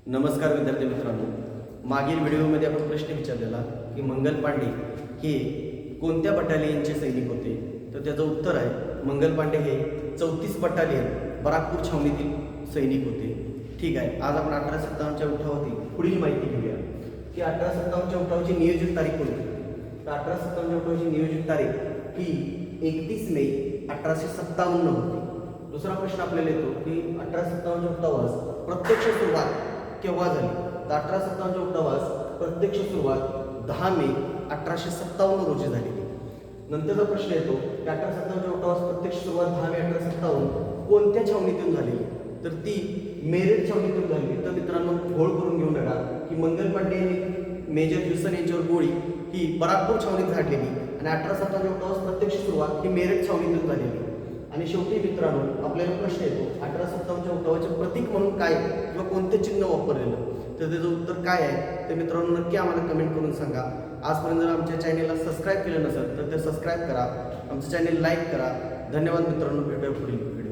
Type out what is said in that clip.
नमस्कार विद्यार्थी मित्रांनो, मागील व्हिडिओमध्ये आपण प्रश्न विचारलेला की मंगल पांडे हे कोणत्या बटालियनचे सैनिक होते. तर त्याचं उत्तर आहे मंगल पांडे हे 34 बटालियन बराकपूर छावणीतील सैनिक होते. ठीक आहे, आज आपण 1857च्या उठावातील पुढील माहिती घेऊया की 1857च्या उठावाची नियोजित तारीख कोणती. तर 1857च्या उठावाची नियोजित तारीख ही 31 मे 1857 होती. दुसरा प्रश्न आपल्याला येतो की 1857च्या उठावास प्रत्यक्ष सुरुवात केव्हा झाली. तर 1857च्या उठावास प्रत्यक्ष सुरुवात 10 मे 1857 रोजी झालेली. नंतरचा प्रश्न येतो की 1857च्या उठावास प्रत्यक्ष सुरुवात 10 मे 1857 कोणत्या छावणीतून झालेली. तर ती मेरठ छावणीतून झाली. तर मित्रांनो घोळ करून घेऊन नका की मंगल पांडे यांनी मेजर ह्युसन यांच्यावर गोळी ही बराकपूर छावणीत झाडलेली आणि 1857च्या उठावास प्रत्यक्ष सुरुवात ही मेरठ छावणीतून झालेली. आणि शेवटी मित्रांनो आपल्याला प्रश्न येतो 1857च्या उठावाचे प्रतीक म्हणून काय किंवा कोणते चिन्ह वापरलेलं. तर त्याचं उत्तर काय आहे ते मित्रांनो नक्की आम्हाला कमेंट करून सांगा. आजपर्यंत जर आमच्या चॅनेलला सबस्क्राईब केलं नसेल तर ते सबस्क्राईब करा, आमचं चॅनेल लाईक करा. धन्यवाद मित्रांनो, भेटूया पुढील व्हिडिओ.